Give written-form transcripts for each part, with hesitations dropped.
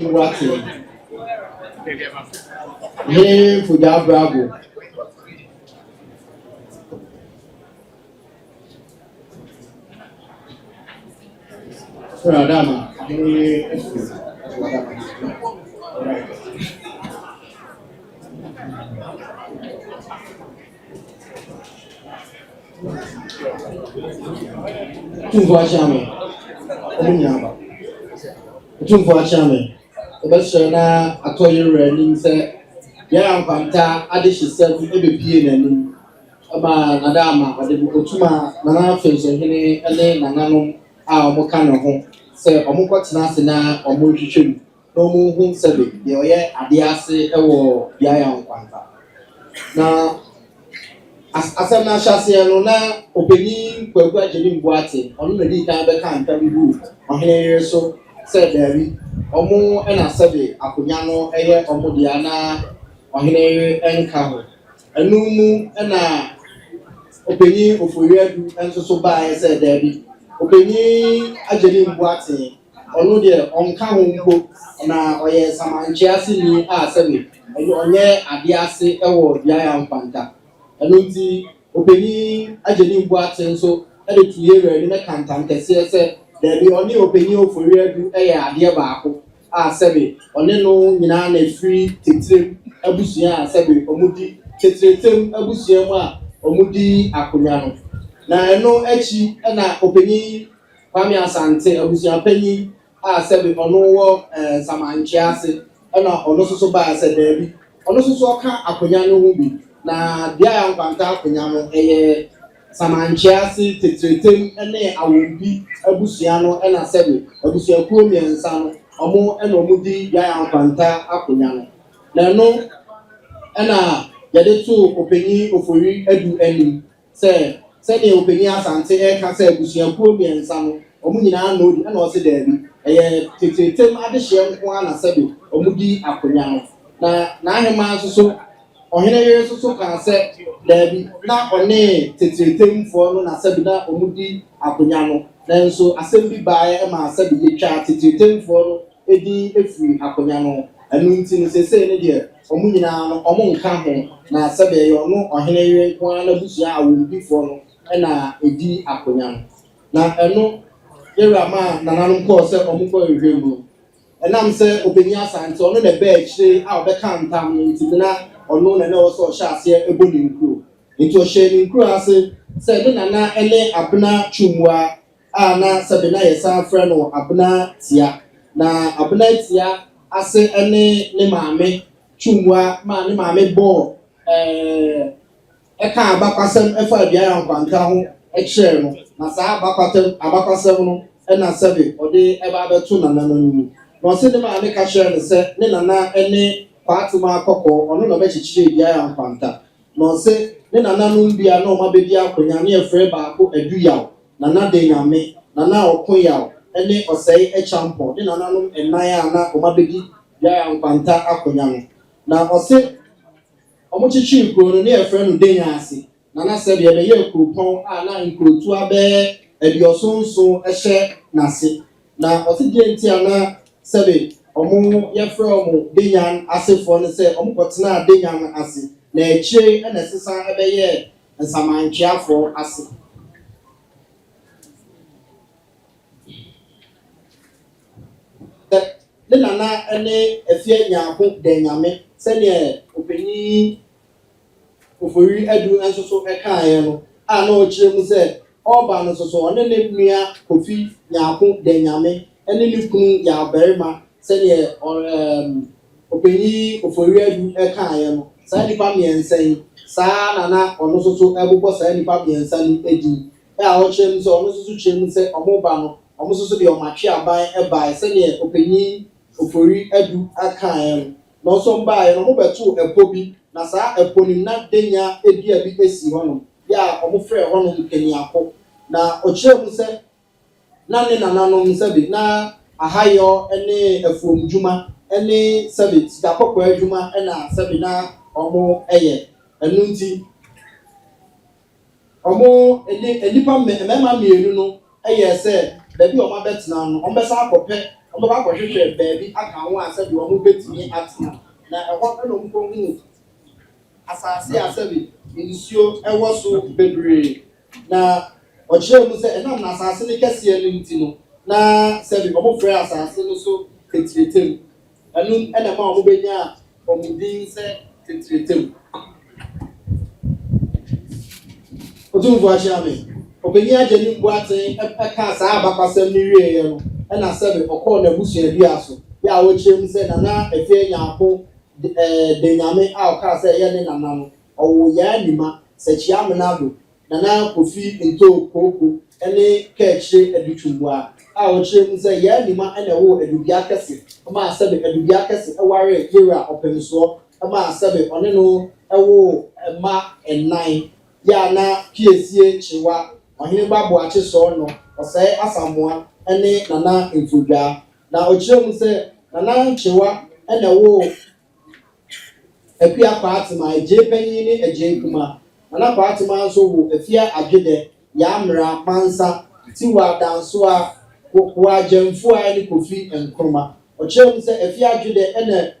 What? Hey, for that bravo. Radama. Otumfuo achame. Omunyaba. Otumfuo achame. Obesere na atoye rani se ya nkwanta ade hyesebu ebepie nanim. Aba nadama ade otuma nana afenso hene ene nananom a omoka ne ho se omokotena ase na omohwehwem na omohu sebe de oye ade ase ewo ya nkwanta. Na asem na hyase no na openi kwagu agye mbu ate ono na di kan be kan tabibu ohene yere so se dabi omo na sebe akonya no eye omo dia na ohene yere enka ho enu mu na openi ofori adu enso so ba se dabi openi agye mbu ate ono de onka ho mpo na oye samanche ase ni a sebe onye ade ase ewo ya nkwanta Anunti openi ageni mbu ate nso ede tuye were ne kantam kese se debi oni openi ofori adu eye ade baako a sebe oni no nyina na free titrem abusua a sebe omudi titretem abusua mu a omudi akonya no na eno echi na openi kwame asante abusua panyi a sebe ono wo samanche ase na ono soso ba ase debi ono soso ka akonya no hu bi na bia nkwanta akonya no eye samanchia si tetretem ene awombi abusua no na sebe abusua kuo miensa no omo na omo di bia nkwanta akonya no na no na yade to openyi ofori adu anim se ne openyi asante ka se abusua kuo miensa no omo nyina na odi na o se dabi eye tetretem adehye nko na sebe omo di akonya no na ahema so ohene yere so kan se dabi na one tetretemfo no na sabi na omudi akonya no nanso asem bi baaye ma sabi yetwa tetretemfo no edi efiri akonya no anu nti no sese ne de omunyina no omo nka ho na sabi yo no ohene yere kwa na busua awobifo no na edi akonya no na eno yera ma nananom ko se omo ko ehwemu enam se obenyi asante ono na be akire a obeka ntam no nti na ono na oso hyase eboni nkuro nti o hye nkuro ase se de nana ele abna chumwa a na sabe na yesa afre no abna tia na abna tia ase ene ne maame chumwa ma ne maame bo eka abakwasem efa bia ya nkwanta ho ekire no na saa abakwasem no na sabe ode eba beto nana no ni no se de maame ka share ne se ne nana ene Fatima akoko ono no be chichire bia ya nkwanta no se ne nana no bia no ma be bia akonya ne efre baako Duayaw nana de nyame nana okoyaw ene osei echampo ne nana no enan a na o ma be bia ya nkwanta akonya no na ose omo chichire kro no ne efre no de nyaase nana se bia be ye kropon a na nkrotu abe ediosonso ehye nase na ose de ntia na sebe omo yefre omo denyan asefo ne se omo kotena denyan ase na eche na sesa ebeye nsamanchiafo ase de nana ene efie nyaako denyame se ne openi ofori adu ensoso ekae no a na ochire mu se oba no soso one ne nua kofi nyaako denyame ene ni kunu ya berima sene openi ofori adu ekae no sa nipa miensen sa nana ono soso ebubo sa nipa miensan edi a o chem so ono soso chem se omoba no omo soso de omatwe aban eba sene openi ofori adu ekae no so mba no mo beto epobi na sa eponi na denya edi abi esi hono ya omo frɛ hono nkaniako na o chem se na ne nananom sabi na ahayo ene afuomdwuma ene sabi sikakɔkɔ adwuma ena sabi na omo eye enu nti omo enipa mema mienu no eye se baby omo betena no omo besa akɔpɛ ọmọ bá kọhwehwẹ baabi aka ho asɛbi ɔmo betumi atena na ɛhɔ ɛna ɔmo kɔhu asase asɛbi nsuo ɛwɔ so bebree na ɔkyerɛ mu sɛ ɛnam na asase ne kɛseɛ no nti no na sɛbi ɔmo frɛ asase no so tetiretem ɛno ɛna ma ɔmo benya ɔmo din sɛ tetiretem. Otumfuo ahyia me ɔpanyin agyani mboaten ɛka saa abakɔsɛm no wieɛ no ɛna sɛbi ɔkɔɔ n'abusuadua so yɛ a wɔkyerɛ mu sɛ nana efie nyaako denyame a ɔkaa sɛ ɛyɛ ne nana no ɔwɔ yaa nima sɛkyia amenado nana kofi nto kooko ɛne kɛɛkyire adutwumboa a wɔkyerɛ mu sɛ yaa nima ɛna ɛwɔ adubia kɛse ɛma sɛbi adubia kɛse ɛware yɛwura Opemsuo ɛma sɛbi ɔne no ɛwɔ ɛma ɛnan ya na piesie chiwa ɔhene babo akye so no ɔsɛe asamoa ɛne nana mfudwa na ɔkyerɛ mu sɛ nana chiwa ɛna wo apia kwatema agye panyin ne agye kuma nana kwatema nso wo afia adwede ya mra mansa tiwa danso a wa jamfu a ne kofi nkroma ɔkyerɛ mu sɛ afia adwede ɛna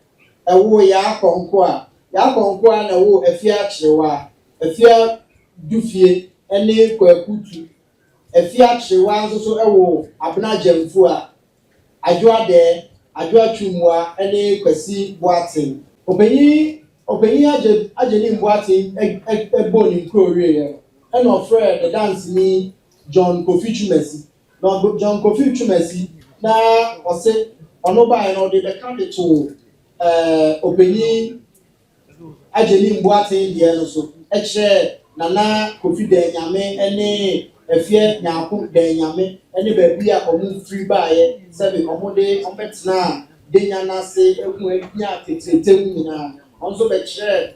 ɛwo ya akɔnko a na wo afia chiwa afia dufie ene kwakutu efia kyewa nso so ewo abena jamfu a adwa twumwa ene kwasi boaten opanyin ageni boaten ebo ni nkrowe ye ene ofre the dance ni John Kofi Chumesi na John Kofi Chumesi na ose ono ba no de be kan to opanyin ageni boaten de no so ekye nana Kofi denyame ene efie nyaako denyame ene baabi a ɔmo free baaye sɛbi ɔmo de ɔmbɛtena denya nase ehu anya tetetem nyina ɔnso bɛkyerɛ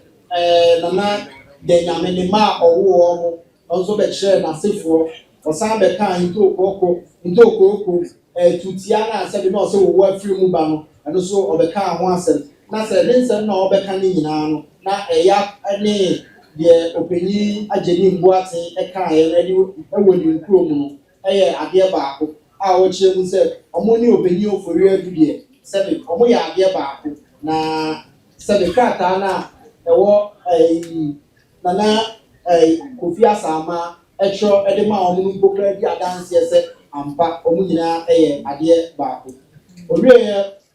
nana denyame ne ma ɔwo ɔmo ɔnso bɛkyerɛ nasefoɔ ɔsan bɛka ntokoko tutia na sɛbi na ɔsɛ wo afiri mu ba no ɛno so ɔbɛka ho asɛm na sɛ ne nsɛm na ɔbɛka ne nyinaa no na ɛya ne de opanyin ageni mboaten ɛka ɛredi ɛwɔ ne nkuro mu no ɛyɛ adeɛ baako a wɔkyerɛ mu sɛ ɔmo ne opanyin ofori adudie sɛbi ɔmo yɛ adeɛ baako na sɛbi krataa na ɛwɔ nana Kofi Asama ɛtwerɛ ɛde ma ɔmo no mpokra di adanseɛ sɛ ampa ɔmo nyinaa ɛyɛ adeɛ baako owie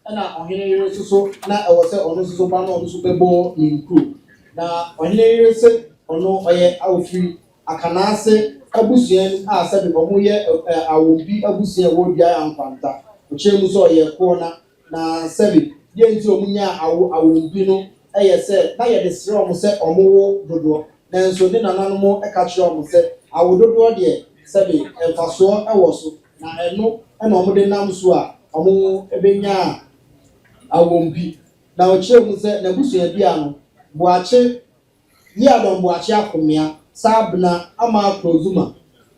ɛna ɔhene yere soso na ɛwɔ sɛ ɔno soso ba na ɔno so bɛbɔ ne nkuro na ɔhene yere sɛ ɔno ɔyɛ awofiri akanase abusua a sɛbi ɔmo yɛ awombi abusua wɔ Duayaw Nkwanta ɔkyerɛ mu sɛ ɔyɛ kɔɔ na sɛbi deɛ nti ɔmo nya awombi no ɛyɛ sɛ na yɛde srɛ ɔmo sɛ ɔmo wo dodoɔ nanso ne nananom ɛka kyerɛ ɔmo sɛ awo dodoɔ deɛ sɛbi mfasoɔ ɛwɔ so na ɛno ɛna ɔmo de nam so a ɔmo ɛbɛnya awombi na ɔkyerɛ mu sɛ n'abusua bi ano Boakye Yadon Boakye akomia Sabna ama Prozuma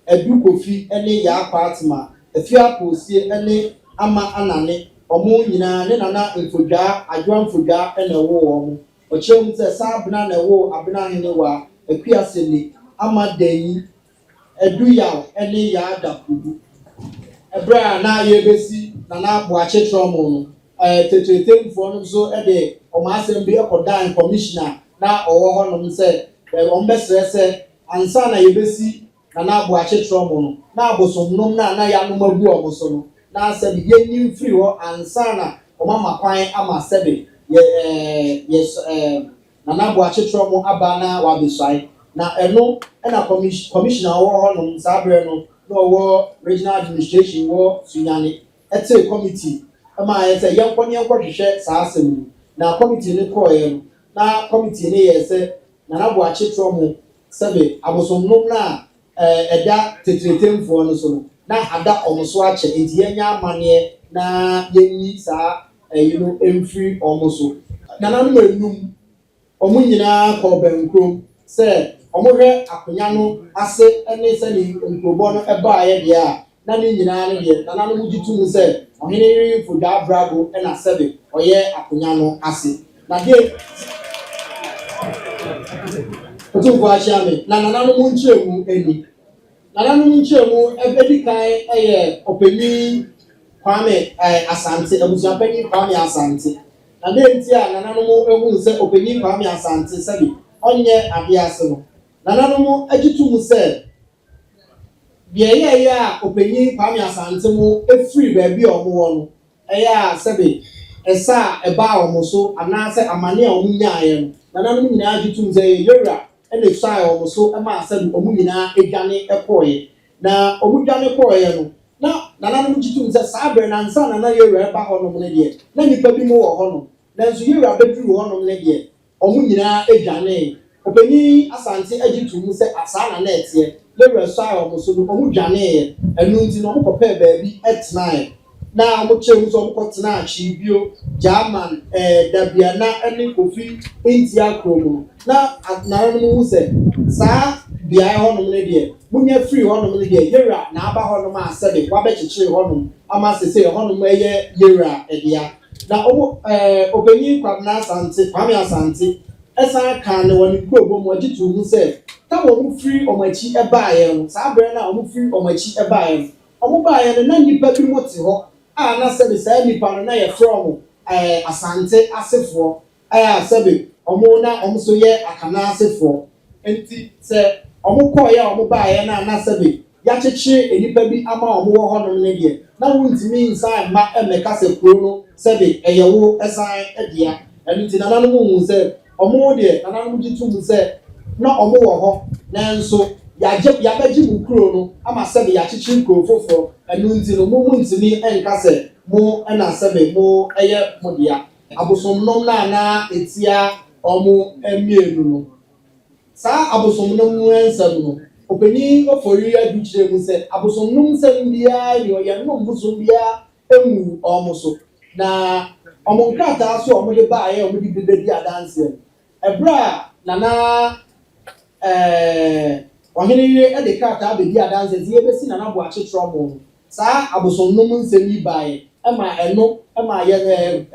Edu Kofi ene ya kwatema efia posie ene ama anane omo nyina ne nana mfodwa adwa mfodwa ene wo omo ochem se Sabna na wo abena hene wa akuase ni ama danyi Duayaw ene ya dakudu ebra na yebesi nana Boakye tromo no tetetemfo no so ede omo asem bi ekodan commissioner na owo ho no se ombesre se ansa na yebesi na Boakye tromo no na abosomnom na ya no magu oboso no na se bi yenni free ho ansa na omama kwan ama sebe yes na Boakye tromo aba na wabesai na eno na commissioner owo ho no sabre no na owo regional administration wo sunyane ete committee ama yese yenkoni hwehwe saa asem na committee ne koye no na committee ne yese na Boakye tromo sebe abosomnom na eda tetretemfo no so na ada omoso ache enti yenya amane na yenyi saa emfiri omoso na nanu enum omo nyina ko bankrom se omo hwe akonya no ase ene se ni nkobo no eba aye de a na ne nyina ne de na nanu mugitum se ohene yiri fuda brago na sebe oye akonya no ase na de Otumfuo ahyame na nanu mu nkyeremu eni nanu mu nkyeremu ebedi kan eye opanyin Kwame Asante abusuapanyin Kwame Asante na denti a nananom ehun se opanyin Kwame Asante sabi onye ade ase no nananom agitum se biye a opanyin Kwame Asante mu efiri baabi a omo wo no eya sabi esa eba omo so anase amane a omo nyaaye no nananom nyina agitum se yewura ene sai omo so ema sabi omo nyina edwane ekoye na omo dwane koye no na nananom gitum se sabre na nsa na yewura ba honom ne de na nipa bi mu wo honom na nso yewura beduru honom ne de omo nyina edwane opanyin Asante agitum se asa na etie lewura sai omo so no omo dwane enu nti no omo kope baabi etnae na omo chem so omo kotena achibio German dabiana ene kofi entia kromo na nananom hu se sa bia honom ne de munya free honom ne de yewura na aba honom asebe wabekyekyere honom ama sese honom eye yewura edia na omo opanyin Kwame Asante esa kan ne woni krobo mo agitu hu se ta wo mu free omachi ebaaye no sa bre na omu free omachi ebaaye no omu baaye no na nipa bi mo te ho a na sebe sa nipa no na ye from Asante asefo aya sebe omu na omu so ye akana asefo enti se omu koye omu baaye na sebe ya cheche enipa bi ama omu wo honom ne de na wuntimi insan ma emeka se kuro no sebe eyewo esan edia enti nananom hu se omu de nananom gitum se na omu wo ho nanso ya beji mu kuro no ama sebe ya cheche kuro foforo enu nti no mu ntimi enka se mo na sebe mo eye modia abosomnom na etia omu emienu no sa abosomnom no ensem no openi ofori aduchire mu se abosomnom nsem bia ni oye no mbuso bia emu omu so na omu nkrata so omu de baaye omu de bibedi adanse ebra nana ohene e de krata abedi adanse ti ebesi nana bo achitro mo sa abosomnom nsem yi baaye ema ye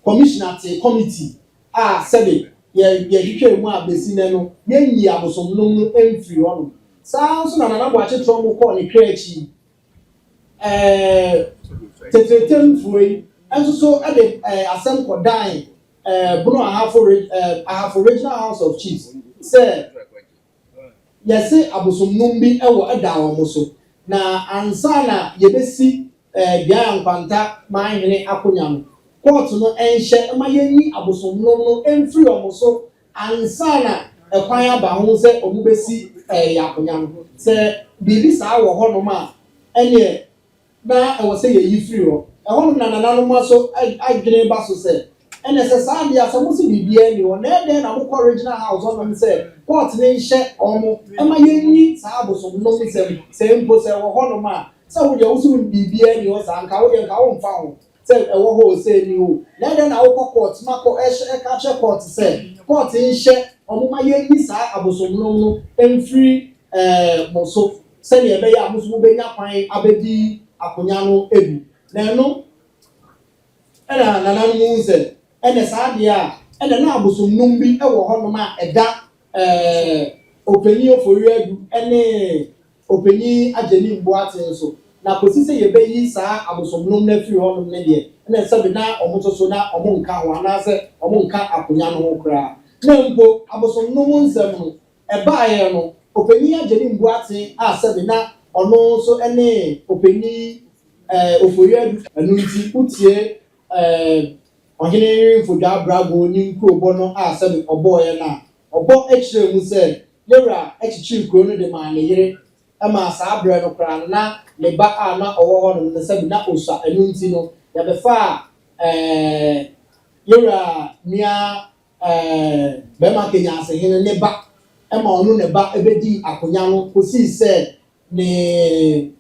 commissioner te committee sebe ye hwehwe mu abesi ne no yenyi abosomnom no emfiri hono saa nso na nana bo achitro mo call ne krechi tetetem fuoi enso so e de asem kodan bunu ahafo regional house of chiefs say yesi abosomnom bi ewo eda wo so na ansa na yebesi Duayaw Nkwanta manhene akonya no court no enhye ma yenyi abosomnom no emfiri omo so ansa na ekwan aba ho se omu besi akonya no se bibi saa wo ho no ma ene na ewo se yeyi free ho ehon na nananom so adwene ba so se ene se saa dia so mo se bibia ni ho na ede na mo original house on se court ne nhye omo ma yenyi saa abosomnom se mpo se wo ho no ma so we dey also bibia ni o sanka wo dey ka wo mfa ho say ewo ho say ni o na dey na wo court mako e ka che court say court nhye omuma ye ni sa abosomnom no emfiri moso say ye be ya musu be nya kwan abedi akonya no ebi na no era nananom mu say ene sa de a ene na abosomnom bi ewo ho no ma eda openyi ofori adu ene openyi ageni mboate nso na kosi se yebeyi saa abosomnom na firi honom ne de na sabe na omotoso na omo nka ho anase omo nka akonya no ho kra na mpo abosomnom nsem no ebaaye no openyi ageni mboate sabe na ono so ene openyi ofori anu nti utie ohene mfodwa brago ni nkurobo no sabe oboye na obo ekire mu se yewra echichi nkuro no de ma ne yire ama saa bre no kra na le ba na owo ho no sabi na osa enu nti no ya be fa yewra nia be ma kenya ase hene ne ba ama onu ne ba ebedi akonya no kosi se ne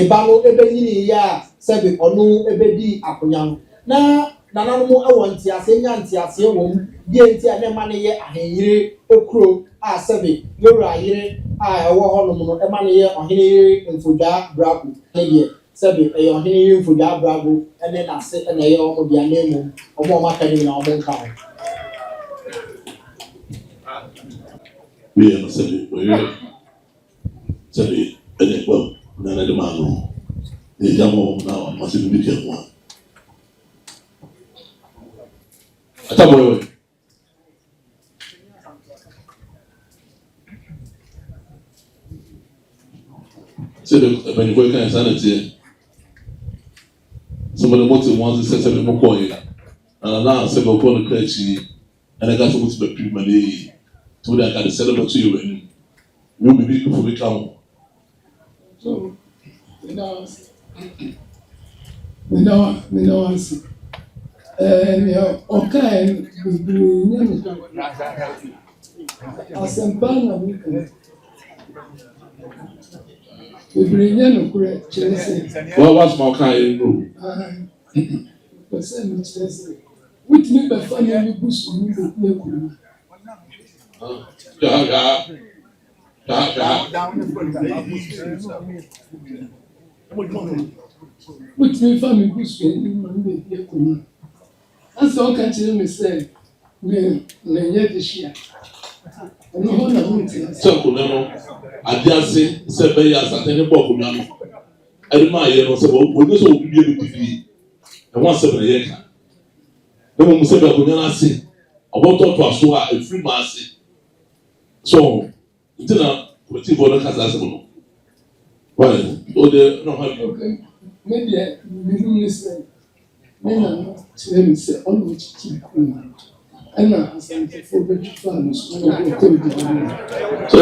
ba no ebenyini ya sabi onu ebedi akonya no na nananom ewo ntiase nya ntiase wo die nti a ne ma ne ye ahenyire ekuro sabi yewra yire ewo ho no no e ma ne ye ohene mfodwa brago ne ye sabi e ohene mfodwa brago ene na se ene ye omo dia na emu omo ma ka ni na omo nka ho we am sabi ene bo na na de ma no the Jamo now must be become one. Ataboy. So when you work in sanity, some of the motive ones that said more coin, and now several corner clergy, and I got to go to the pre-money to that kind of celebrate to you and you'll be before we come. So, you know, I see. Okay, Asempana Mika. We bring in a Well, what's my kind room? Which me by family bush in which me family bush in that's all country me say, me this year. So, I just say, 7 years at any book. I remind you, when this will be able to be a 1 7 year. The woman said, I'm going to say, about to assure a free mass. So, it's not what you want to cast. Well, okay, maybe I will say, men say, on which keep and now, for the farmers, so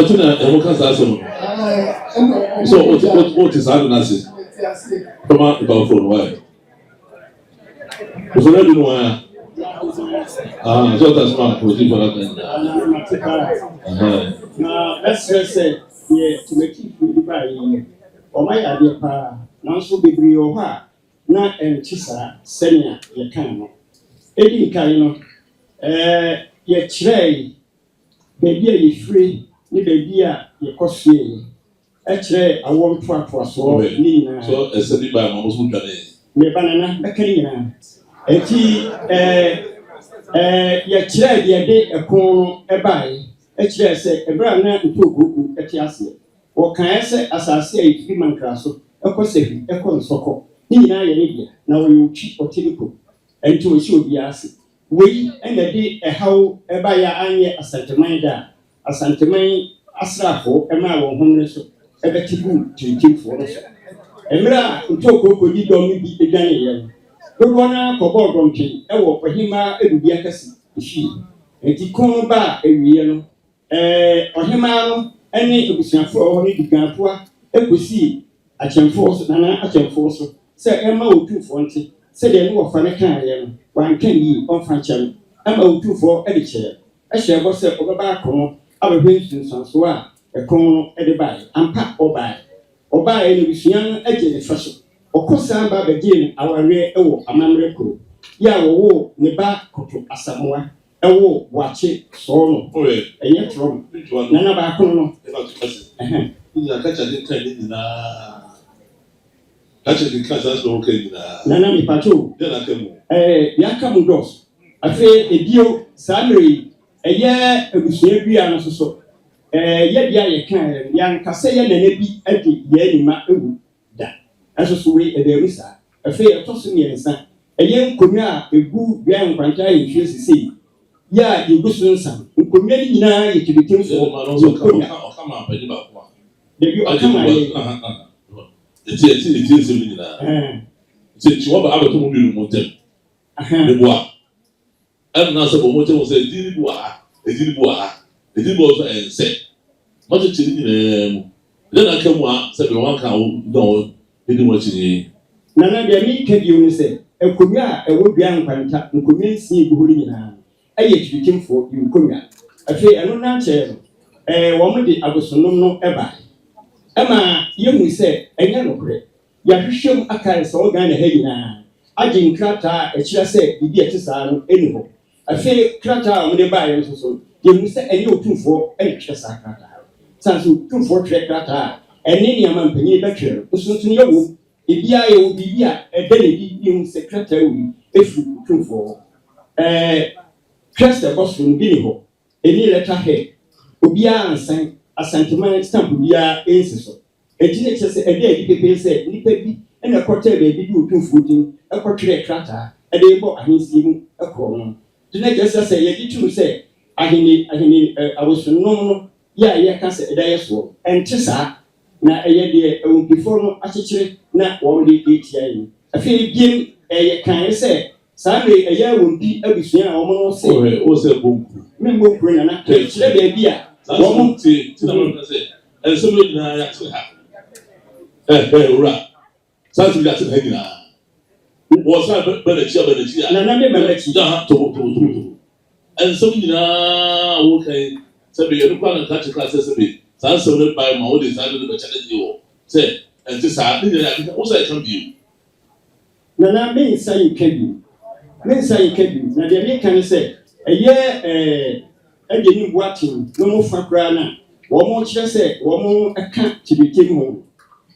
it's not so what is happening? Come out about phone, why? Because already know why. So that's my what you want to now, let's just say, yeah, to make it really by or my idea, now so be real ha, not and chisa, senior, your kind of. Eddie Kaino, your tray, baby, you free, you baby, your coffee. Actually, I want to for so, Nina. So, as a bit by almost good Me banana, a canina. Your tray, your day, a corn, a buy. Actually, say a brand new to at Yassi. Or can I say, as I say, human class, a cosy, a consoko. Nina, now you cheap or typical, and to assure the acid. We and a day a how a buyer anya a santamanda, a santamay, a slappo, a man homeless, a better good to keep for us. Emra, Toko could you don't be a Daniel. Good one, Cobo Gonchi, a walk for him, a Biacas, she, and Ticono bar a real. Ohimano, any of the for only the Gampua, a pussy, a chamforce, Nana, a chamforce, say Emma Otumfuo, say they know of Fanacan, one can ye on Fancham, Emma Otumfuo, a chair. I shall was a back home, our Winston Sansoa, a corner at the buy, and pack or buy any Vision, a jelly fashion, or Cosamba begin our rear owl, a mamreco. Ya wo ne ba koto asamoa ewo wache so no enye trom na ba kono no ya kacha de kan ni na kacha de kan sa so okay na na mi pacho de na kemu ya kamu dos afi edio salary eye ebusua bia no so ye bia ye kan ya nkase ye na bi ade ye ni ma ewu da aso so we e de rusa afi etoso ni ensa eye nkonya egu bia nkwanta ye hwe sisi ya igusu nsa nkonya ni nyina ye tibitimfo kama apani ba kwa debi akama ye eti ni na ti wo ba abato mu bi mu tem de boa am na so mo tem o se di boa so ense mo te ti ni mu de na kamu a se be wan ka wo do de mo ti na de mi ke bi o ni se ekonya ewo bia nkwanta nkonya nsi guhuri nyina aye tibitimfo nkonya afi eno na che wo mo de agosonom no eba ema yemu se enye nokre ya hwehwem akare so ga na ha nyina agi nkrata a kira se bibi etisa no eni ho afi krata mo de ba ye so yemu se enye otumfo eni hwe sa krata sanso otumfo hwe krata eni ni ama mpanyi betwe osunsun yewo ebia ye wo bibia ebenedi yemu se krata wi efu otumfo Christ Boston bi ho eni letter he obia ansan asanteman stamp bia ensiso ejine kyese ede edi pepe se nipa bi ɛna ɛkɔtɛ baabi bi Otumfuo din ɛkɔtwerɛ krataa ɛde bɔ ahensie mu ɛkɔ no de na kyerɛ sɛ yɛde tum sɛ ahene awosonom no yɛ a yɛka sɛ ɛda yɛ soɔ ɛnte saa na ɛyɛ deɛ awumpifo no akyekyere na wɔn de etia yi afei biem ɛyɛ kan sɛ saa de ɛyɛ awumpi abusua a wɔn no sɛ o sɛ bonku membo kuro nana kyerɛ baabi a wɔn ti na wɔn sɛ ɛnsɛm no nyinaa yɛate ha owura saa ti yɛate ha nyinaa wɔ saa bɛnakyi a nana bɛ bɛnakyi ha to ɛnsɛm nyinaa wɔkan sɛ bɛ yɛn kwan nka kyerɛ sɛ sɛ bɛ saa nsɛm no ba ma wɔde saa de no bɛkyɛ ne wɔ sɛ ɛnte saa ne nyinaa yɛaka wo sɛ ɛka bio nana mensa yi ka bi na deɛ meka ne sɛ ɛyɛ ɛde ne boaten na mo fa koraa na wɔn kyerɛ sɛ wɔn ɛka tibitim ho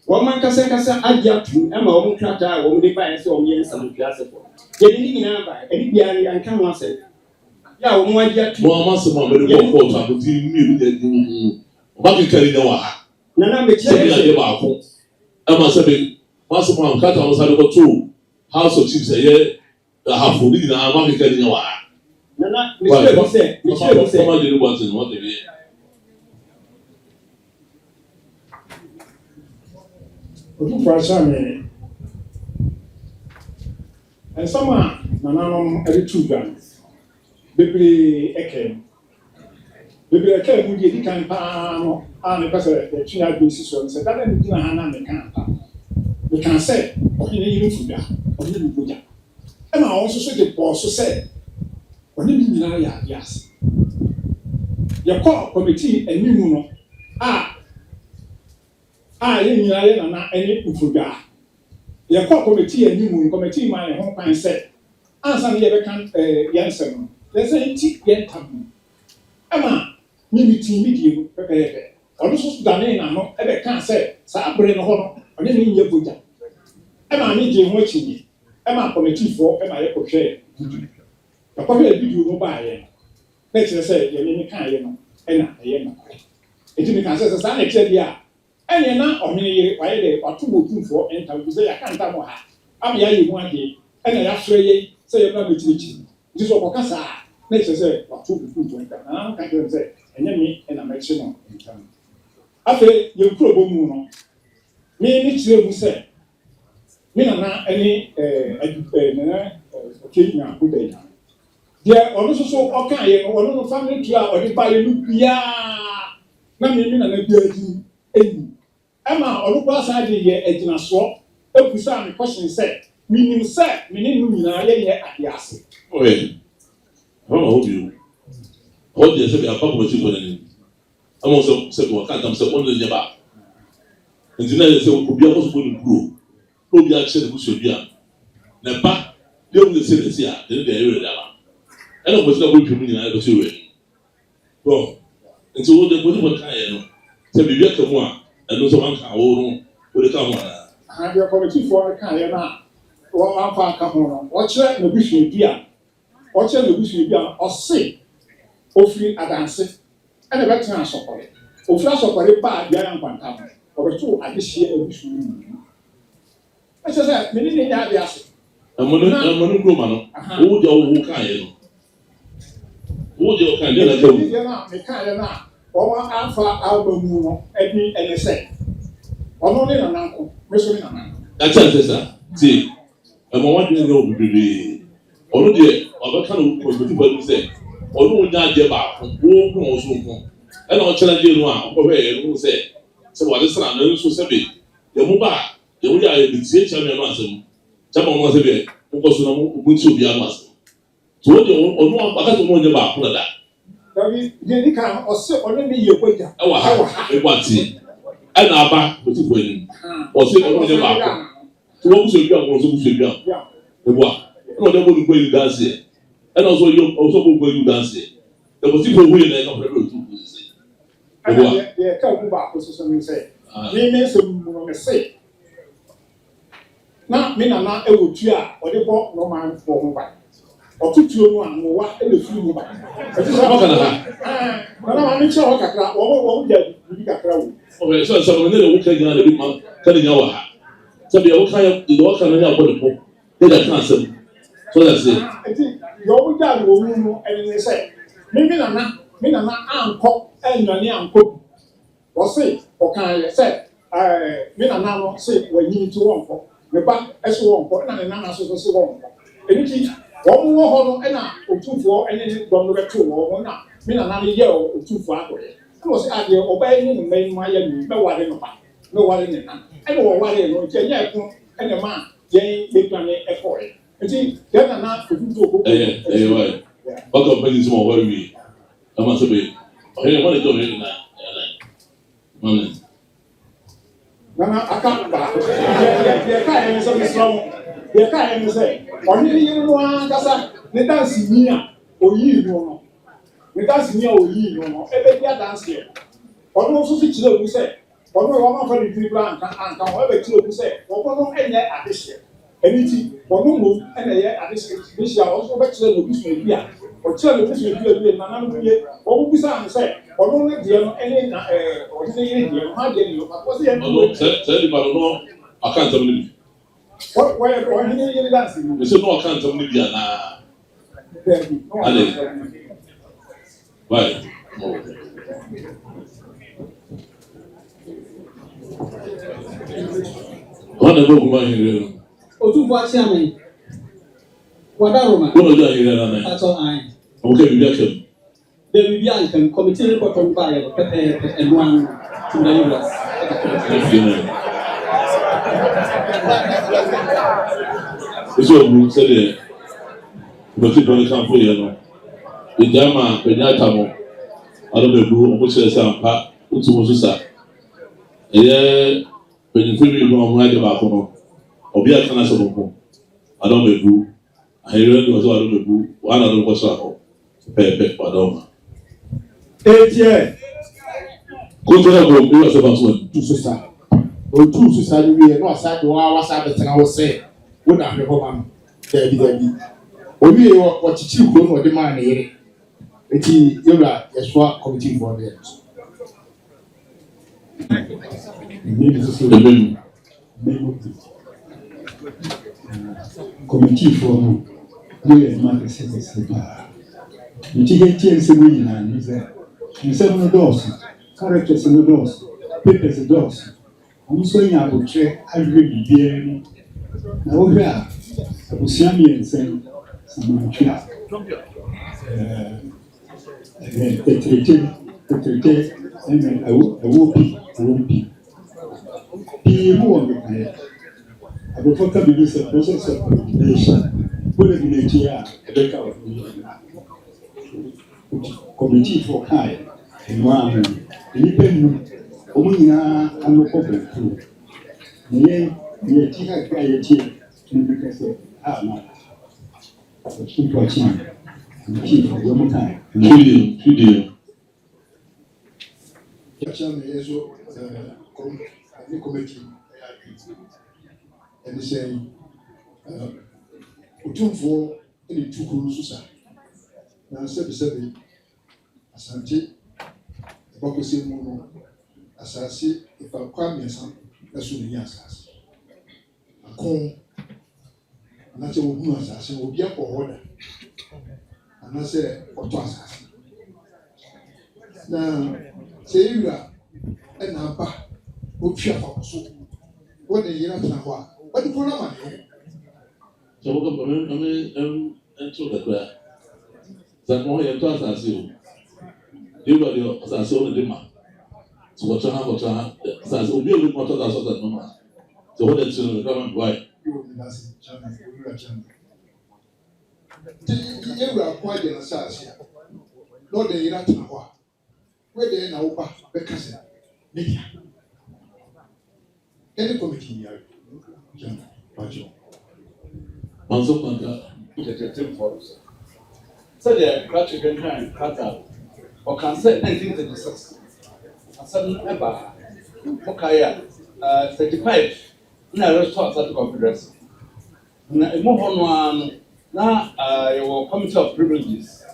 wɔn ankasa agye atum ɛma wɔn krataa a wɔn de baeɛ sɛ wɔn yɛ nsamotua asefo yɛde ne nyinaa ba ɛde biara yɛnka ho asɛ yɛ a wɔn agye atum wɔn amasɛm a wɔde bɔ kɔɔto akɔti mmienu yɛ di ɔba kekari na wɔ ha nana mekyerɛ sɛ yɛ baako ɛma sɛ bɛ wɔn asɛm a nkata wɔn sáré kɔtoo house of chiefs ɛyɛ ahafo ne nyinaa ɔba kekari na wɔ ha nana mekyerɛ bi sɛ ɔma de ne bɔ ɔtɛ ne wɔn de bi yɛ. Otumfuo ahyɛ nsɛm a nananom ɛde tu dwa bebree ɛkɛm mu deɛ di kan paa no a ne pɛ sɛ yɛtwe adwene si soɔ no sɛ dada ne gyina ha na meka sɛ ɔne ne yere mfudwa ɔne ne bogya ɛma wɔn nso so de bɔɔ so sɛ ɔne ne nyinaa yɛ adeɛ ase yɛkɔ kɔmitii anim no a yɛn nyinaa yɛ nana ɛne mfudwa yɛkɔ kɔmitii anim no kɔmitii ma yɛn ho kwan sɛ ansa ne yɛbɛka yɛn nsɛm no yɛsɛ nti yɛn tam ɛma mimi mi die mu pɛpɛɛpɛ ɔno nso dane n'ano ɛbɛka sɛ saa abere no hɔ no ɔne ne nyɛ bogya ɛma ne gye ho akyi ɛma kɔmitifoɔ ɛma yɛkɔhwɛ video yɛkɔhwɛ video no baayɛ na kyerɛ sɛ yɛne ne kaayɛ no ɛna ɛyɛ no eti mi ka sɛ saa na kyerɛ bi a ɛnyɛ na ɔhene yere wayɛ dɛ wato wɔ Otumfuo ntam bi sɛ yɛaka ntam wɔ ha ama yɛayɛ mu adeɛ ɛna yɛafrɛ yɛ sɛ yɛbɛba bɛkyirikyiri nti sɛ ɔkɔka saa na kyerɛ sɛ wato wɔ Otumfuo ntam na ka kyerɛ sɛ ɛnyɛ me ɛna mɛkye no ntam afei yɛn kuro bɔ mu no me ne kyerɛ mu sɛ me nana ɛne nana ɔkye nya ko bɛyɛ deɛ ɔno nso so ɔkaeɛ no ɔno no family tree a ɔde baeɛ no biara na me nana biara di ɛyi ɛma ɔno kora saa de yɛ agyinasoɔ abusa me question sɛ menim sɛ me ne no nyinaa yɛyɛ adeɛ ase ɔma hɔ bio hɔ deɛ sɛ bi apa kɔmati kɔ n'anim ama sɛ wɔka ntam sɛ ɔno nyɛ baako nti na yɛ sɛ obi akɔ so bɔ ne kuro na obi akyerɛ ne busua bi a ne ba deɛ ɔmu sɛ ne si a ɛne deɛ ɛyɛ wɛrɛ ama ɛna kɔmati na bɔ twɛmu nyinaa ɛbɛ so wɛrɛ bɔn nti wo de kɔmati kɔ kaayɛ no sɛ biribi aka mu a ɛno nso wanka awo no wode ka ho anaa adeɛ kɔmitifoɔ kaayɛ no a wɔn afa aka ho no wɔkyerɛ n'abusua bi a ɔse ofiri adanse ɛna bɛtena asɔkɔre ofiri asɔkɔre ba Duayaw Nkwanta no ɔbɛto adehyɛ abusua mu ɛkyɛ sɛ mene ne nya ade ase ɛmo no kuroma no wo de wo kaayɛ no wo de wo kaayɛ na ka wo me kaayɛ no a wɔn afa alba mu no ɛni ɛne sɛ ɔno ne nananko me so ne nananko ɛkyɛ sɛ sa tie ɛmo wadwene ne wo bebree ɔno deɛ ɔbɛka no kɔmiti bɔ no sɛ ɔno wo nya adeɛ baako wo ho wo so ho ɛna ɔkyerɛ gye no a ɔkɔhwɛ yɛ no sɛ wɔde sra no nso sɛ be yɛmo ba a yɛmo yɛ ayɛ betie kyerɛ me no asɛm kyɛ ma ɔmo sɛ bɛ wokɔ so na mo nti obiara no asɛm nti wo deɛ ɔno aka sɛ ɔmo nyɛ baako dada dabi deɛ di kan ɔsɛ ɔne ne yɛ bogya ɛwɔ ha ɛwɔ ate ɛna aba kɔti bɔ anim ɔsɛ ɔno nyɛ baako nti wɔn busua bi a wɔn nso busua bi a ɛwɔ a ɛna ɔde bɔ ne kɔ yi danseɛ ɛna ɔsɔ bɔ kɔ yi danseɛ ɛkɔti bɔ hu yɛ na ɛka fɛrɛ bɛ otu kɔ sise ɛwɔ a deɛ ka gu baako soso ne sɛ me sɛ mu no me se na me nana ɛwɔ tu a ɔde bɔ nɔɔma fɔ ho ba ɔtutuo mu a nwowa ɛna firi mu ba ɔka na ha nana maa mi kyerɛ hɔ kakra wɔn gya bibi kakra wo ɔbɛ sɛ ɔsɛ ɔno ne na wo ka nyina na bi ma ka ne nya wɔ ha So the what kind of people they that cancel. So that's it. Your dad will move and they say, maybe I'm not uncle and your uncle. Or say, or can I say, me and now say when you need to walk. The back as one for and another so one. Anything, one more and Otumfuo and then don't get two or one. Me and another year or 2 for it. I was at the obeying main Miami, no one in the back, no one in the I know what I know, and a man, Jane, big money, a boy. And see, then I'm not to do. Right. What company is more worry? I must be. Okay, what is doing now? Nana, I can't back. The car is on the slow. The car is say, or you know, the dance near, or you know, the dance near, or you know, every dance here. Or no, so fit you say, or no one for the people and however you say, or no, and yet at this year. Anything, or no move, and at this year also back to the business here. Or tell the business here, Nana, or we say, or no, any or anything, how dare you? But what's the end? Tell you about no, I can't tell you. What, where, or any dancing? We say no, I can't tell you. Right. One of them here. Otumfuo chairman. Wadaroma. What are you here? That's all I. Okay, we got him. The Vivian committee report on fire and one to the US. It's all good, said it. But you don't come for you. The Jama, Penyatamo, I don't know which is some part, Utumosa. Yeah, when you feel you know, I'm right about home. Or be a cancer of home. I don't know. I really was all the boo. One of them was up. Pepe, Padoma. 8 years. Go to the go, was about one. two sister. O two sister we no aside the one was at the thing I was saying. What na the home there be. Obi e what chichi kro no de man na yere. Eti yura yeswa committee for there. Committee for no matter say you take a seminar and is seven doors, characters in the doors, papers in doors. I'm saying I will try every year. Now, we are Siami and saying some trap. The treaty, and I will be. Be more than I will talk about this process of coordination. Put it in a chair, a better committee for high environment. Independent, Omina, and no problem too. The Tia Gayati, because of not. Keep watching and keep for one time. Video. The committee and saying Otumfuo in the 2 Kurususa. Now, said Asante, the Bakusi Mono, Asasi, if I come here, that's what the answers. A con, and that's what we assassin will be up for order. And I say, what was assassin. Now, say you are and Abba, what you have so. What the year after what the program? So, and so that that more than twice as you. You got your assassin demand. So, what you have, says, will be a little more than that number. So, what is the government? Why? You are quite an assassin. Not the year after where they are now, because media. Any committee here, Also, so the crash can cut out or can say 1936. A sudden ever, Okaya, 35, no response at the confederacy. Move on one now, your committee of privileges.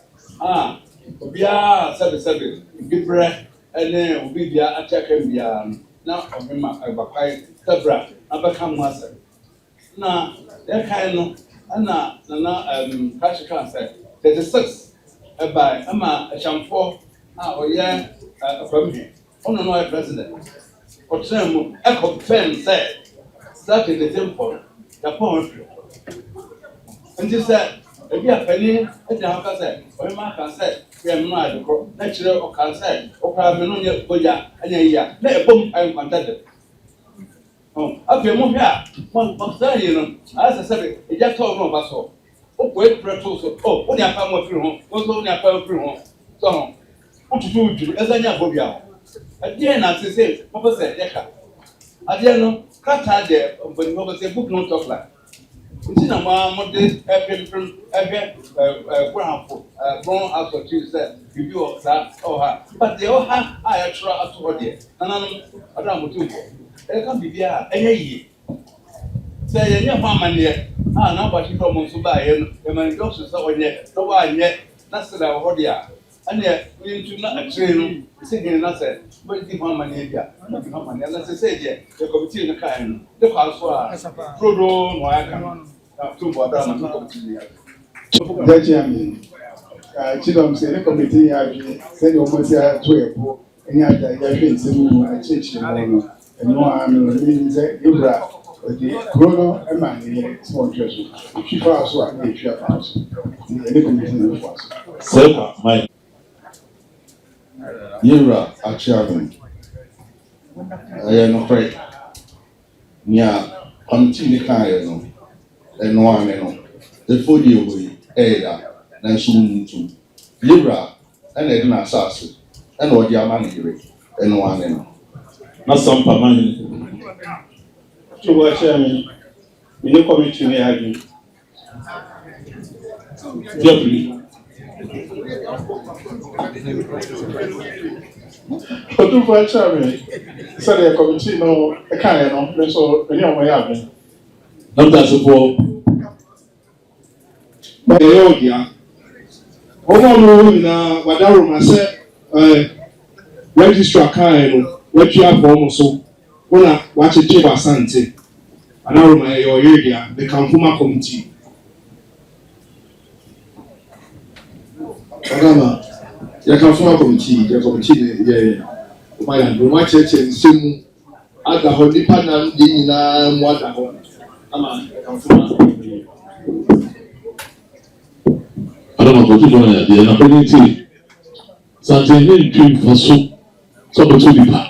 We are 77, give breath, and then we be attack and be na ɔbɛma ɛbakwae sɛbra abɛka ho asɛm na yɛkae no ɛna nana kahyɛ kan sɛ 36 ɛbae ɛma ahyɛmfoɔ a ɔyɛ Opemsuo ɔno no ɔyɛ president ɔtena mu ɛkɔfɛn sɛ saa ketetemfo Japan firi nti sɛ ebi apani ɛgyina hɔ ka sɛ ɔyɛma aka sɛ yɛ mmerɛ adekorɔ na kyerɛ ɔka sɛ ɔkora me no nyɛ bogya ɛnyɛ yia na ɛbom Nkwanta de afei mo hwɛ a saa yi no ayɛ sɛ sɛbe ɛgya tɔɔ no ɔba so wokɔ apirɛ too so wone afa mu afiri ho wo nso wone afa afiri ho sɛ ho wotutu wodwiri ɛsɛ nyɛ abɔ bia ho ɛdeɛ na ase sɛ mɔpɛ sɛ yɛka adeɛ no krataa deɛ mpanimfoɔ bɛ sɛ book no talk like nti na mode ɛpempem ɛhwɛ borɔhafo borɔ asɔkyi sɛ biribi wɔ saa ɛwɔ ha but deɛ ɛwɔ ha a yɛtwerɛ ato hɔ deɛ nananom ɔdɔ a motomfo ɛka biribi a ɛnyɛ yie sɛ yɛnyɛ ho amanneɛ a na wobakye dɔ mo nso baayɛ no yɛmane dɔkso sɛ ɔnyɛ na woanyɛ na sɛdɛ wɔ hɔ deɛ a ɛneɛ woyɛntu na akyire no sɛ hene na sɛ wobɛdi ho amanneɛ bi a wodi ho amanneɛ na sɛ sɛ deɛ yɛkɔmitii no kaeɛ no de kɔa so a turodoo na ɔyɛka na tombo adara ma no kɔmitii no yɛ Jaji Chidom sɛ ne kɔmiti yɛ adwene sɛdeɛ ɔmo si ato ɛpo ɛne ada yɛahwɛ nsɛm mu akyerɛkyerɛ hɔ no ɛno a no ɛbi sɛ yɛwura ɔde kuro no ɛma ne yɛ sɛ ɔntwerɛ so ɛtwi faa so a ne ɛtwi afa so nti ɛne kɔmiti no ɛfoa so. Sɛ Mike yɛwura akyeaben ɛyɛ nokorɛ nea kɔmiti ne kaeɛ no ɛnoa ne no ɛfo deɛ wɔ yi ɛyɛ da nanso mu ntum yɛwura ɛna ɛde n'asase ɛna ɔde ama ne yere ɛnoa ne no na sampa mane to watch me no committee we have you deeply Otumfuo chairman sɛdeɛ kɔmiti no ɛkaeɛ no ne nso ɛne ɔmo yɛ adwene. na mtasefoɔ ɛyɛ ɔdea ɔmo no nyinaa wadaroma sɛ registrar kae no watwi afɔ ɔmo so wɔna wakyekye basante wadaroma ɛyɛ ɔyɛ dea mekamfoma committee Adama, yɛkamfoma committee yɛ ɔma yɛ adoma akyerɛkyerɛ nsɛm mu ada hɔ nipa nam de nyinaa mu ada hɔ ama yɛkamfoma Adama for two months there na pregnancy something wey dream for so to be pa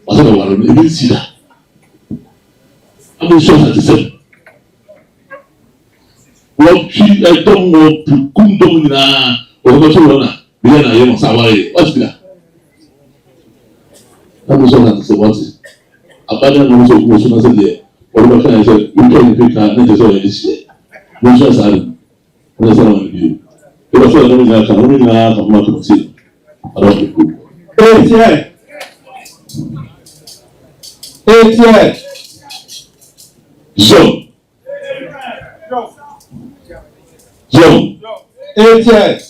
wasa na waro no ebi si da amu so sa tse wo twi edom wo kundom nyinaa o ko so na bi na ye mo sa ware what's that amu so na tse what abada no so ko so na se de o ba fa se you can pick na tse so ye dis mo so sa na sa na bi Eba so na mi na ka ma to see. Ara ko. ATL. Zone. ATL. ATL.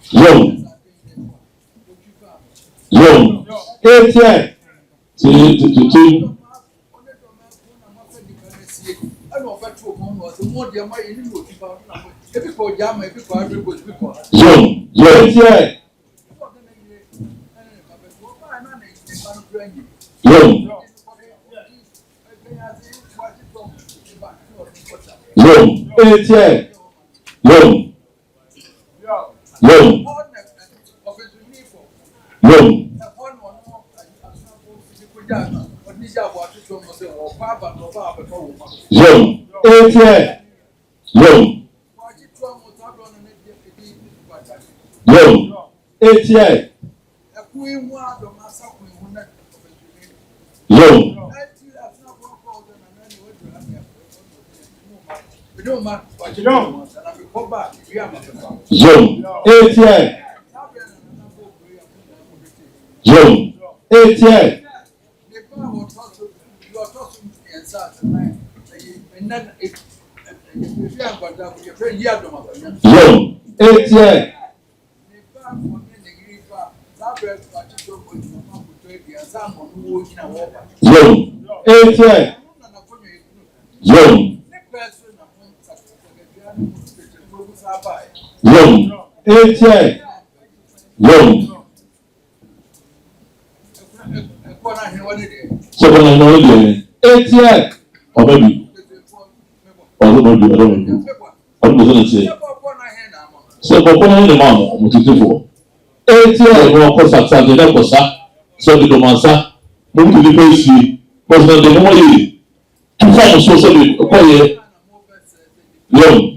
Two. Yo. Eighty. Yo. Yo. 88. Yo. So when I know it, 88. or maybe, or maybe, I don't know. I'm going to say. So, but when the mom, I'm going to do 88. no course at Sunday, that was that. So the Domasa, move to the place, was not the way to find so sorry, okay. Yo.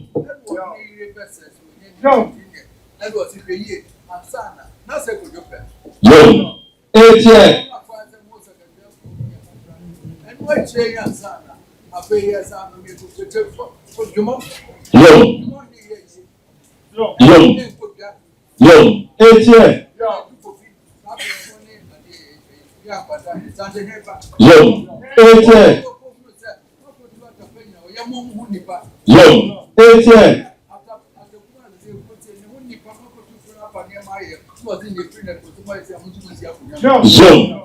Yo. 88. Yo. 88. Yo. 88. Yo. 88.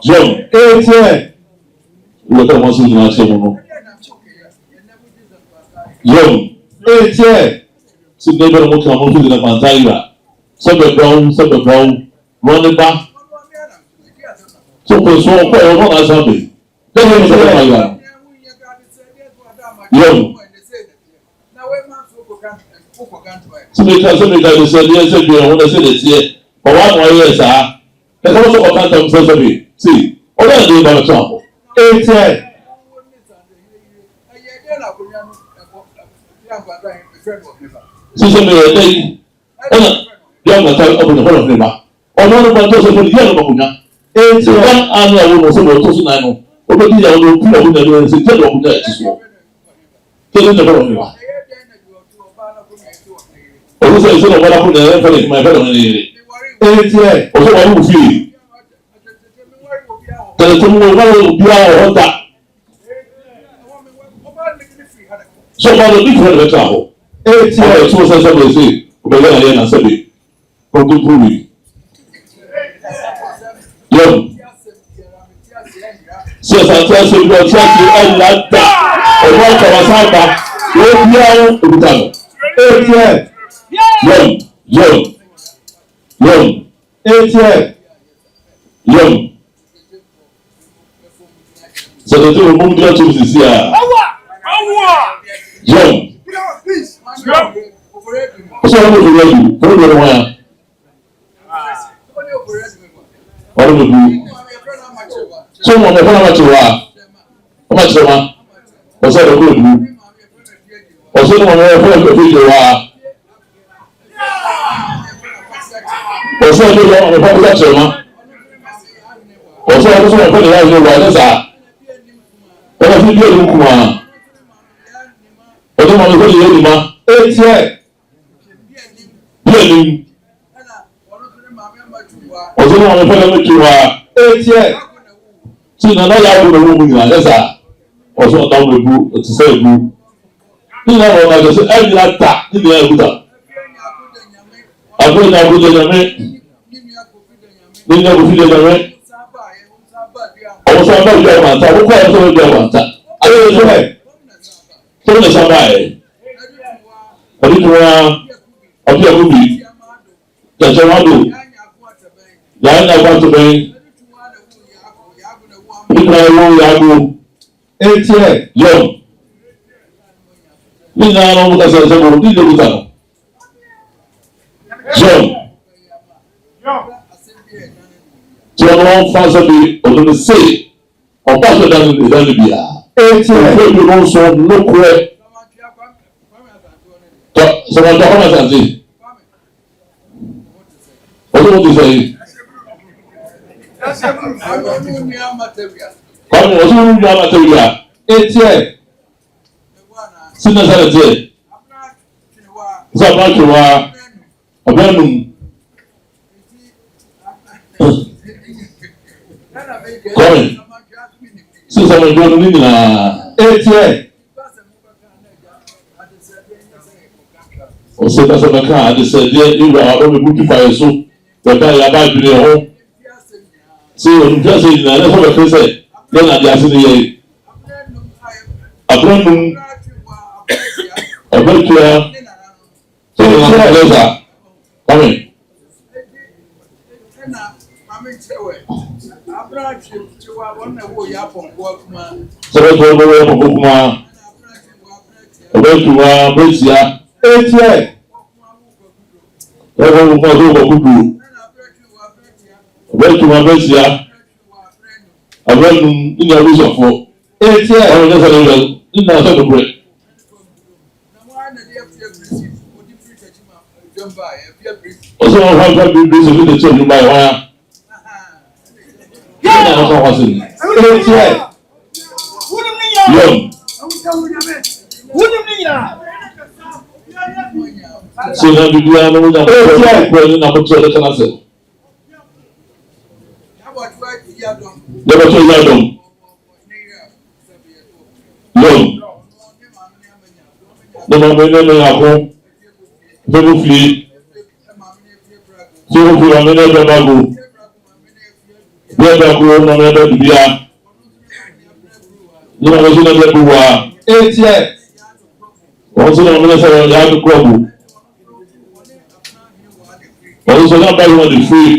Yo. 88. Look at what's in the last one. Yo. 88. So they better look at what's in the Manzaira. Some brown, running back. So for so quite a lot of something. Then you say, my Yo. So because they said, yes, I want to say this here. But 1 more year, sir. There's also a country of society. See, all that do about trouble. 88. See, some of the young man open the whole of them. Or one of my daughter for the young woman. 88. One annual was about Tosunano. Over the young people who are saying, tell them that is small. Tell them the whole of them. Also, I said, what happened to my family? 88. Also, I will feel. Tell them what be our order. So, what the different of travel? 88. So, somebody say, we're going to answer it. Otumfuo. Yo. Since I tell you, we're trying to that. I want to Wasaba. Yo, 88. Yo. 88. Yo. So the two move there to this year. Yo. So I'm going to do. What do you want? What do you do? So I'm going to do. How much do I? What's that going to do? What's that going to do? What's that going to do? Ọsọ ọdún sọ ọ̀pẹ nìyá ìṣòro ọdún sáà ọdún fi bí ẹni kù mà ọdún mọ̀mí fún ìyẹn nìma 88. bí ẹni ọdún mọ̀mí fún ẹni kù mà 88. tí nana yà wọ́n lọ́wọ́ mu nyina ẹ̀ sáà ọsọ ọ̀tá wọn ebu ọtí sẹ́ ebu ní ìyá wọn náà jẹ́sẹ̀ ẹ̀ nyina ta ní ìyá ẹ̀kúta àbúrò ní àbúrò nyàmé ní ìyá kò fi dé nyàmé. Ọwọ́ sábà bí àwọn àǹtá, ó kọ́ ẹ̀ sọ́wọ́ bí àwọn àǹtá. Ayé ìlú ẹ̀ tó ń lè sábà ẹ̀. Ọdún tí wọ́n ọbí ẹ̀kú bì jẹ̀jẹ̀ wọn lò. Yàrá ní àgbà tó bẹ́ẹ̀. Nígbà ẹ̀rọ yàgò. 88. Yọ. Nígbà ẹ̀rọ mú kásẹ̀ ẹ̀sẹ̀ bọ̀ ní ìlú ìta nù. Yọ. Tí wọ́n fa sẹ́bi ọ̀dọ́ ní sèé. Ọ̀pá tó dání ní ìdánilẹ̀ bíyà. Ọ̀pá ìlú ló ń sọ lókùrẹ́. Sọ̀rọ̀ ọ̀dọ́ ọ̀pá àtàntì. Ọdún mo ti sọ yìí. Kwame ọdún mo ní àmà tẹ̀wé yà. 88. Sínú ẹ̀sẹ̀ tiẹ̀. Sábà tó wá ọ̀bẹ nù. Kwame. Sísè mi gbọ́dọ̀ ní nyinaa. 88. Ọ̀sẹ̀ kásẹ̀ bẹ̀ ká àdìsẹ̀ díẹ̀ ìwé àwọn ọmọ ìbú kíkọ̀ ayé so bẹ̀ka yà bá dùn yẹn ho. So on just say na na for the say then na dia say ye abranum abatua so na na come sebe tó bó wẹ́ mọ̀ kókó máa ọbẹ̀ tó wá bẹ́sìá etí ẹ̀ ẹ̀fọ́ mọ̀ tó wọ̀ kúkú ọbẹ̀ tó wá bẹ́sìá ọbẹ̀ nù nínú ẹbí sọ̀fọ̀ etí ẹ̀ ọ̀rọ̀ ní sọ̀rọ̀ yẹn nínú ẹ̀sẹ̀ tó brẹ̀. ọ̀sẹ̀ wọn fà bí bí sọ̀rọ̀ ní ẹ̀sẹ̀ tó báyìí wáyà. So na bibi ano mo na ko ni na ko tole kana se. Yaba to ya dom. Lom. No ma me na ya ko. Be mo fi. So ko fi ame na ba bago. Be ba ko na me da bibia. Ni ma ko na be buwa. Etie. Wọ́n sọ náà wọ́n sọ̀rọ̀ ọ̀yà àdúgbò ọ̀bù. Wọ́n sọ náà báyìí wọ́n di free.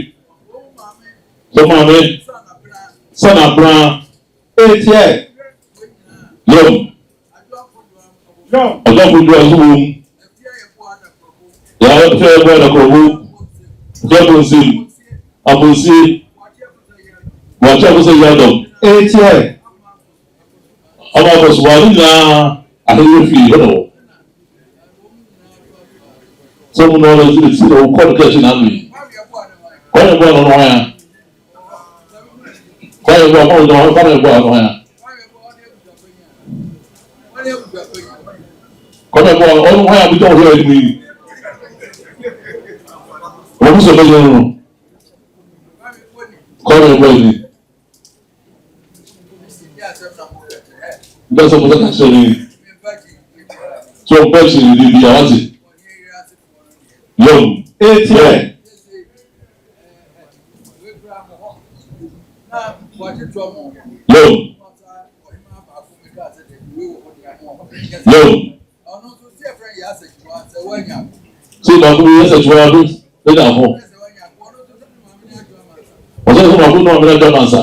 Sọ́mọ́ mi sọ́nà àbúrán etí ẹ̀ yọ̀m. Ọjọ́ kojú ọ̀sùn wò. Yàrá fẹ́ ẹgbẹ́ ẹ̀dọ̀kọ̀ wò. Jẹ́ kó sí àbòsí. Wọ́n tí a kó sẹ́ yá dọ̀. Etí ẹ̀. Ọmọ àkọsùn wà nínú àhẹ́yẹ fi yọ̀nà. Someone always did it. So call catching on me. Call a boy on wire. Call a boy on wire. Call a boy on wire. Call a boy on wire. We don't hear me. What is the matter? Call a boy. That's what I'm saying. So, person, you are it. Yom. Etiẹ̀. Yom. Yom. Ṣé ìgbàgbọ́ yẹn ṣe tí wọ́n adó lẹ́yìn àfọ̀? Ọ̀sẹ̀ tó máa kú náà mìíràn jọ màsà.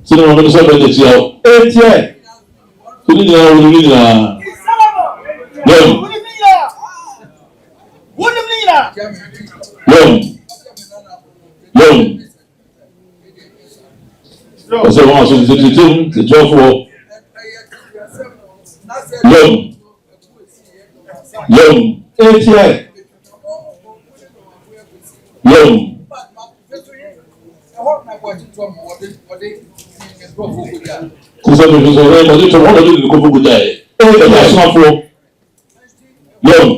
Ṣé ni wọ́n fi sọ́ọ̀bù ẹ̀ tẹ̀sí ọ? Etiẹ̀. Kí ni ìyá wọn ní ìyá? Yom. Yom. Ọ̀sẹ̀ wọn àṣọ tètè tètè fún ọ. Yom. Yom. Etiẹ̀. Yom. Sísọ mi fi sọ ẹ ọdún tó wọ́n lọ́dún nìkan fún gbòdà ẹ̀. Ẹ̀ bá sún àfọ. Yom.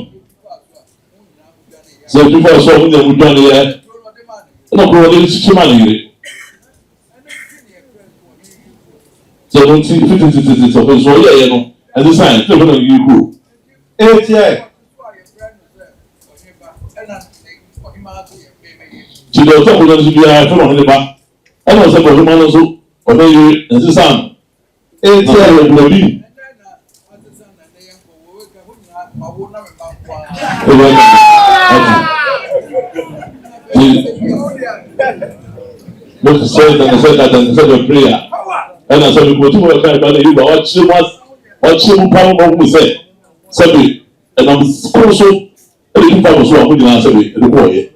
Sɛ nipa sɔ ɔmo nyɛ mu dwan yɛ ɛna kuro ɔde tutu ma ne yere sɛ ɔmo ti titititi ɔmo nso ɔyɛ yɛ no ɛde san ɛna ɔmo na yi kuro etiɛ ti dɛ ɔtɔ kuro nso biara ɛfɛ na ɔmo ne ba ɛna ɔsɛ kɔdu ma no nso ɔmo yere ɛde san etiɛ ɛwura bi. Look, say the prayer. And I said, we go to work and you go, what you power of say, Sabi, and I'm so, every time was wrong with the answer, the boy.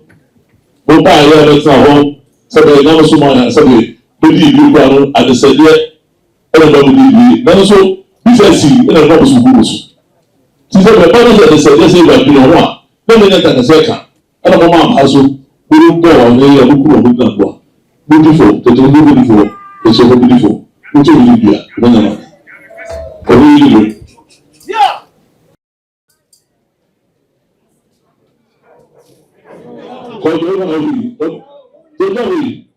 But by a let's now home, Sabi, never so much, Sabi, believe you down at the said, and I don't believe me. Never so, he says, and I know so good. She said, the father said, they said, yes, you have been on one. Then they get a second. And a mom has to go and lay a book of the beautiful, the beautiful, it's so beautiful. Which will you be? No. Yeah. Call you over. Don't worry.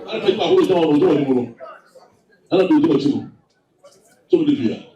I don't think I will do it. I don't do it.